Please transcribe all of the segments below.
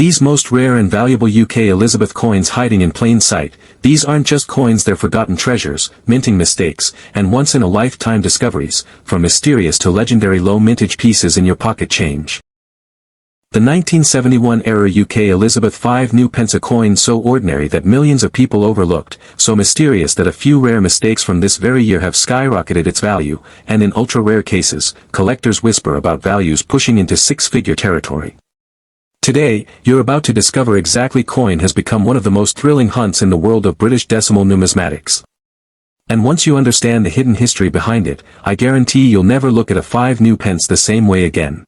These most rare and valuable UK Elizabeth coins hiding in plain sight, these aren't just coins, they're forgotten treasures, minting mistakes, and once-in-a-lifetime discoveries, from mysterious to legendary low-mintage pieces in your pocket change. The 1971-era UK Elizabeth V new pence, a coin so ordinary that millions of people overlooked, so mysterious that a few rare mistakes from this very year have skyrocketed its value, and in ultra-rare cases, collectors whisper about values pushing into six-figure territory. Today, you're about to discover exactly coin has become one of the most thrilling hunts in the world of British decimal numismatics. And once you understand the hidden history behind it, I guarantee you'll never look at a 5 new pence the same way again.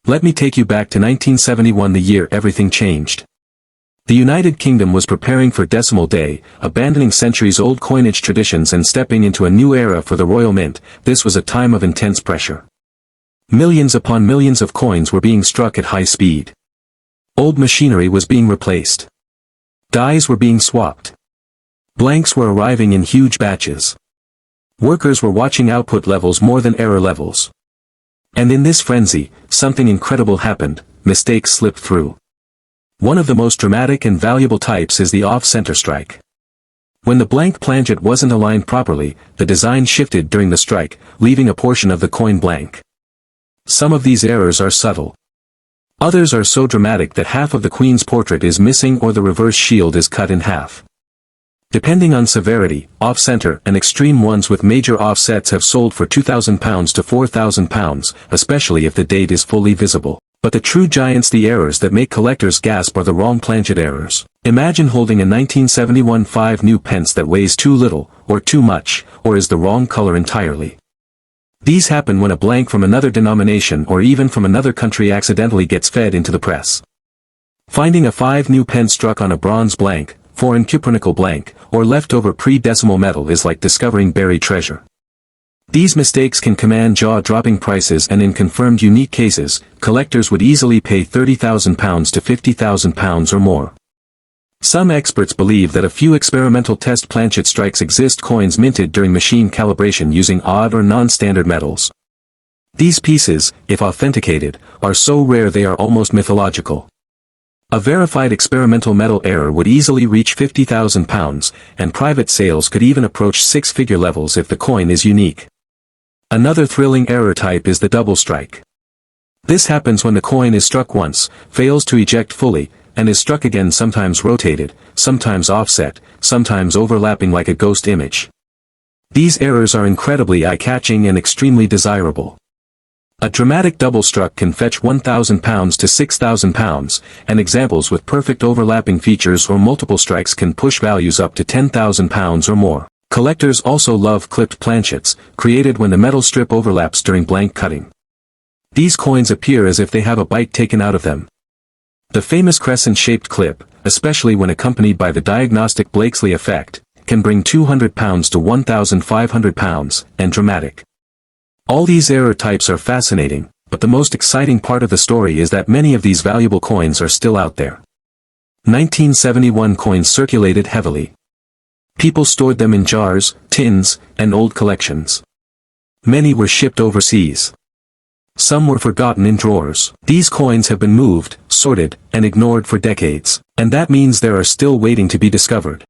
Let me take you back to 1971, the year everything changed. The United Kingdom was preparing for Decimal Day, abandoning centuries-old coinage traditions and stepping into a new era for the Royal Mint. This was a time of intense pressure. Millions upon millions of coins were being struck at high speed. Old machinery was being replaced. Dies were being swapped. Blanks were arriving in huge batches. Workers were watching output levels more than error levels. And in this frenzy, something incredible happened. Mistakes slipped through. One of the most dramatic and valuable types is the off-center strike. When the blank planchet wasn't aligned properly, the design shifted during the strike, leaving a portion of the coin blank. Some of these errors are subtle. Others are so dramatic that half of the Queen's portrait is missing or the reverse shield is cut in half. Depending on severity, off-center and extreme ones with major offsets have sold for £2,000 to £4,000, especially if the date is fully visible. But the true giants, the errors that make collectors gasp, are the wrong planchet errors. Imagine holding a 1971 5 new pence that weighs too little, or too much, or is the wrong color entirely. These happen when a blank from another denomination or even from another country accidentally gets fed into the press. Finding a 5 new pence struck on a bronze blank, foreign cupronickel blank, or leftover pre-decimal metal is like discovering buried treasure. These mistakes can command jaw-dropping prices, and in confirmed unique cases, collectors would easily pay £30,000 to £50,000 or more. Some experts believe that a few experimental test planchet strikes exist, coins minted during machine calibration using odd or non-standard metals. These pieces, if authenticated, are so rare they are almost mythological. A verified experimental metal error would easily reach £50,000, and private sales could even approach six-figure levels if the coin is unique. Another thrilling error type is the double strike. This happens when the coin is struck once, fails to eject fully, and is struck again, sometimes rotated, sometimes offset, sometimes overlapping like a ghost image. These errors are incredibly eye-catching and extremely desirable. A dramatic double struck can fetch £1,000 to £6,000, and examples with perfect overlapping features or multiple strikes can push values up to £10,000 or more. Collectors also love clipped planchets, created when the metal strip overlaps during blank cutting. These coins appear as if they have a bite taken out of them. The famous crescent-shaped clip, especially when accompanied by the diagnostic Blakesley effect, can bring £200 to £1,500, and dramatic. All these error types are fascinating, but the most exciting part of the story is that many of these valuable coins are still out there. 1971 coins circulated heavily. People stored them in jars, tins, and old collections. Many were shipped overseas. Some were forgotten in drawers. These coins have been moved, sorted, and ignored for decades, and that means there are still waiting to be discovered.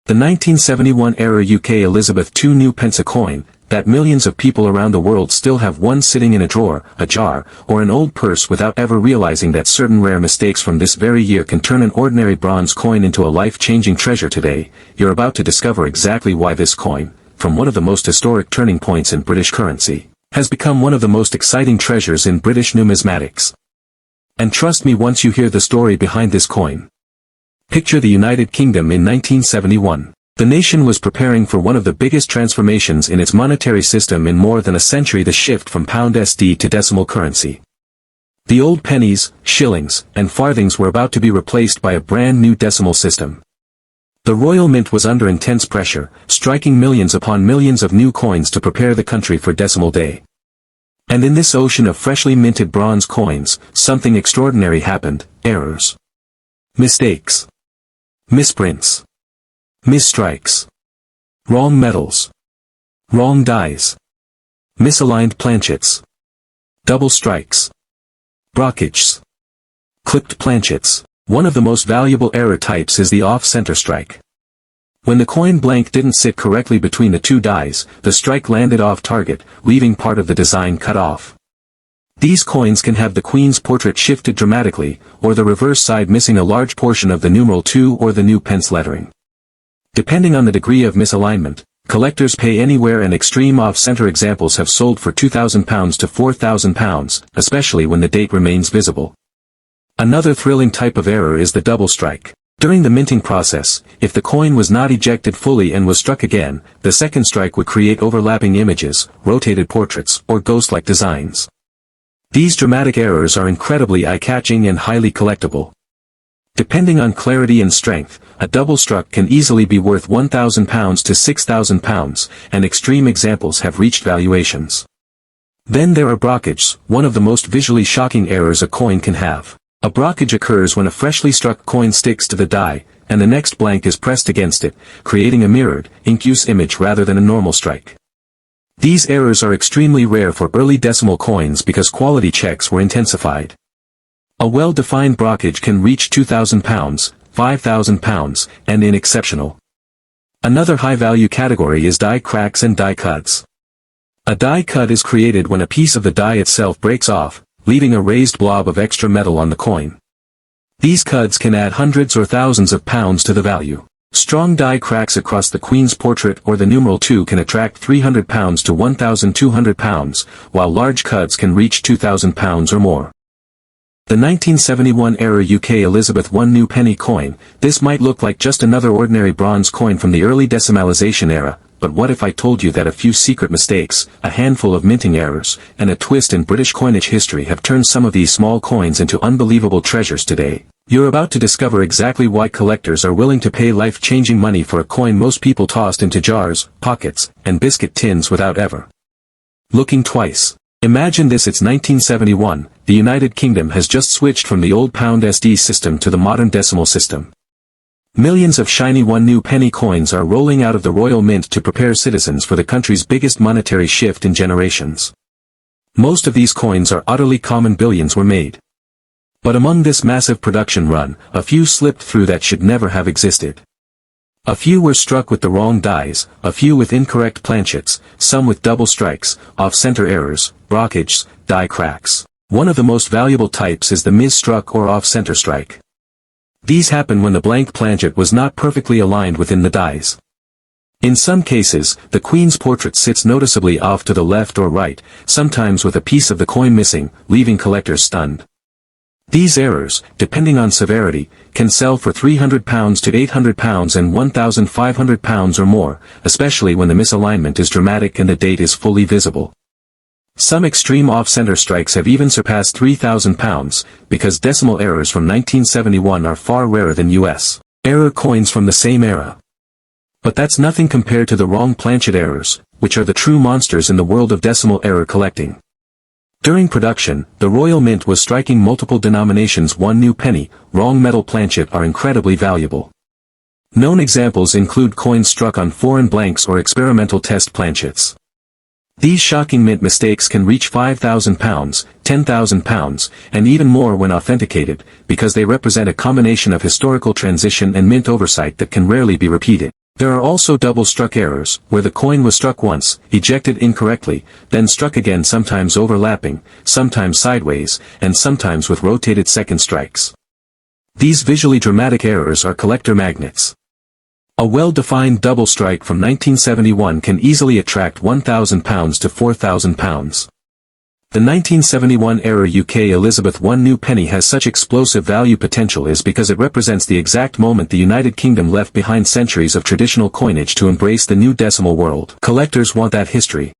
The 1971-era UK Elizabeth II new pence, a coin that millions of people around the world still have one sitting in a drawer, a jar, or an old purse without ever realizing that certain rare mistakes from this very year can turn an ordinary bronze coin into a life-changing treasure. Today, you're about to discover exactly why this coin, from one of the most historic turning points in British currency, has become one of the most exciting treasures in British numismatics. And trust me, once you hear the story behind this coin. Picture the United Kingdom in 1971. The nation was preparing for one of the biggest transformations in its monetary system in more than a century, the shift from pound SD to decimal currency. The old pennies, shillings, and farthings were about to be replaced by a brand new decimal system. The Royal Mint was under intense pressure, striking millions upon millions of new coins to prepare the country for Decimal Day. And in this ocean of freshly minted bronze coins, something extraordinary happened: errors, mistakes, misprints, misstrikes, wrong metals, wrong dies, misaligned planchets, double strikes, brockages. Clipped planchets. One of the most valuable error types is the off-center strike. When the coin blank didn't sit correctly between the two dies, the strike landed off target, leaving part of the design cut off. These coins can have the Queen's portrait shifted dramatically, or the reverse side missing a large portion of the numeral 2 or the new Pence lettering. Depending on the degree of misalignment, collectors pay anywhere, and extreme off-center examples have sold for £2,000 to £4,000, especially when the date remains visible. Another thrilling type of error is the double strike. During the minting process, if the coin was not ejected fully and was struck again, the second strike would create overlapping images, rotated portraits, or ghost-like designs. These dramatic errors are incredibly eye-catching and highly collectible. Depending on clarity and strength, a double struck can easily be worth £1,000 to £6,000, and extreme examples have reached valuations. Then there are brockages, one of the most visually shocking errors a coin can have. A brockage occurs when a freshly struck coin sticks to the die, and the next blank is pressed against it, creating a mirrored, incuse image rather than a normal strike. These errors are extremely rare for early decimal coins because quality checks were intensified. A well-defined brockage can reach £2,000, £5,000, and in exceptional. Another high-value category is die cracks and die cuts. A die cut is created when a piece of the die itself breaks off, leaving a raised blob of extra metal on the coin. These cuts can add hundreds or thousands of pounds to the value. Strong die cracks across the Queen's portrait or the numeral 2 can attract £300 to £1,200, while large cuts can reach £2,000 or more. The 1971 era UK Elizabeth I new penny coin. This might look like just another ordinary bronze coin from the early decimalization era, but what if I told you that a few secret mistakes, a handful of minting errors, and a twist in British coinage history have turned some of these small coins into unbelievable treasures today? You're about to discover exactly why collectors are willing to pay life-changing money for a coin most people tossed into jars, pockets, and biscuit tins without ever looking twice. Imagine this: it's 1971, the United Kingdom has just switched from the old pound SD system to the modern decimal system. Millions of shiny one new penny coins are rolling out of the Royal Mint to prepare citizens for the country's biggest monetary shift in generations. Most of these coins are utterly common, billions were made. But among this massive production run, a few slipped through that should never have existed. A few were struck with the wrong dies, a few with incorrect planchets, some with double strikes, off-center errors, brockages, die cracks. One of the most valuable types is the mis-struck or off-center strike. These happen when the blank planchet was not perfectly aligned within the dies. In some cases, the Queen's portrait sits noticeably off to the left or right, sometimes with a piece of the coin missing, leaving collectors stunned. These errors, depending on severity, can sell for £300 to £800 and £1,500 or more, especially when the misalignment is dramatic and the date is fully visible. Some extreme off-center strikes have even surpassed £3,000, because decimal errors from 1971 are far rarer than US error coins from the same era. But that's nothing compared to the wrong planchet errors, which are the true monsters in the world of decimal error collecting. During production, the Royal Mint was striking multiple denominations one new penny, wrong metal planchet are incredibly valuable. Known examples include coins struck on foreign blanks or experimental test planchets. These shocking mint mistakes can reach £5,000, £10,000, and even more when authenticated, because they represent a combination of historical transition and mint oversight that can rarely be repeated. There are also double-struck errors, where the coin was struck once, ejected incorrectly, then struck again, sometimes overlapping, sometimes sideways, and sometimes with rotated second strikes. These visually dramatic errors are collector magnets. A well-defined double strike from 1971 can easily attract £1,000 to £4,000. The 1971 era UK Elizabeth I new penny has such explosive value potential is because it represents the exact moment the United Kingdom left behind centuries of traditional coinage to embrace the new decimal world. Collectors want that history,